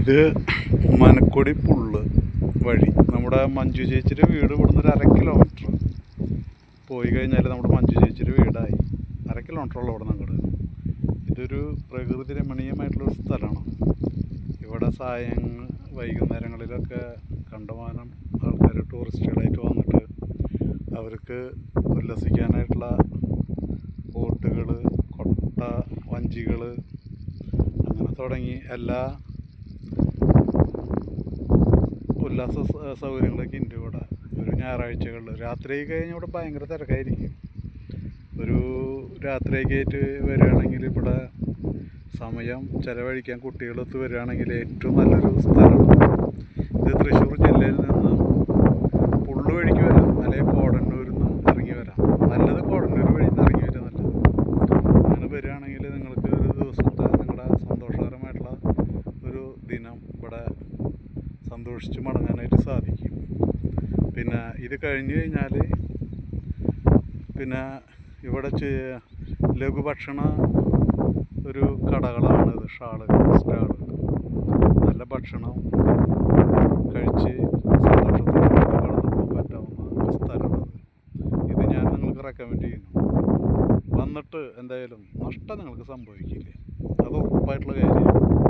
ഇത് മനക്കൊടി പുള്ള് വഴി. നമ്മുടെ മഞ്ജു ചേച്ചിയുടെ വീട് ഇവിടുന്ന് ഒരു 1/2 കിലോമീറ്റർ പോയി കഴിഞ്ഞാൽ നമ്മുടെ മഞ്ജു ചേച്ചിയുടെ വീടായി. 1/2 കിലോമീറ്ററുള്ള ഇവിടെ നിന്ന് അങ്ങോട്ട്. ഇതൊരു പ്രകൃതി രമണീയമായിട്ടുള്ളൊരു സ്ഥലമാണ്. ഇവിടെ വൈകുന്നേരങ്ങളിലൊക്കെ കണ്ടമാനം ആൾക്കാർ ടൂറിസ്റ്റുകളായിട്ട് വന്നിട്ട് അവർക്ക് ഉല്ലസിക്കാനായിട്ടുള്ള ബോട്ടുകൾ, കൊട്ട, വഞ്ചികൾ അങ്ങനെ തുടങ്ങി എല്ലാ ഉല്ലാസ സൗകര്യങ്ങളൊക്കെ ഉണ്ട് ഇവിടെ. ഒരു ഞായറാഴ്ചകളിൽ രാത്രി കഴിഞ്ഞ് ഇവിടെ ഭയങ്കര തിരക്കായിരിക്കും. ഒരു രാത്രിയൊക്കെ ആയിട്ട് വരികയാണെങ്കിൽ ഇവിടെ സമയം ചിലവഴിക്കാൻ കുട്ടികളൊത്ത് വരികയാണെങ്കിൽ ഏറ്റവും നല്ലൊരു സ്ഥലമാണ് ഇത്. തൃശ്ശൂർ ജില്ലയിൽ നിന്ന് പുള്ളു വഴിക്ക് വരാം, അല്ലെങ്കിൽ കോടന്നൂരിൽ നിന്ന് ഇറങ്ങി വരാം. നല്ലത് കോടന്നൂർ വഴി നിന്ന് ഇറങ്ങി വരാൻ നല്ലത്. അങ്ങനെ വരികയാണെങ്കിൽ നിങ്ങൾക്ക് ഒരു ദിവസത്തെ നിങ്ങളുടെ സന്തോഷകരമായിട്ടുള്ള ഒരു ദിനം ഇവിടെ സന്തോഷിച്ച് മടങ്ങാനായിട്ട് സാധിക്കും. പിന്നെ ഇത് കഴിഞ്ഞ് കഴിഞ്ഞാൽ പിന്നെ ഇവിടെ ലഘുഭക്ഷണ ഒരു കടകളാണിത്. സ്റ്റാള് നല്ല ഭക്ഷണം കഴിച്ച് സന്തോഷത്തോടെ കടന്നു പോകാൻ പറ്റാവുന്ന ഒരു സ്ഥലമാണത്. ഇത് ഞാൻ നിങ്ങൾക്ക് റെക്കമെൻഡ് ചെയ്യുന്നു. വന്നിട്ട് എന്തായാലും നഷ്ടം നിങ്ങൾക്ക് സംഭവിക്കില്ല, അത് ഉറപ്പായിട്ടുള്ള കാര്യമാണ്.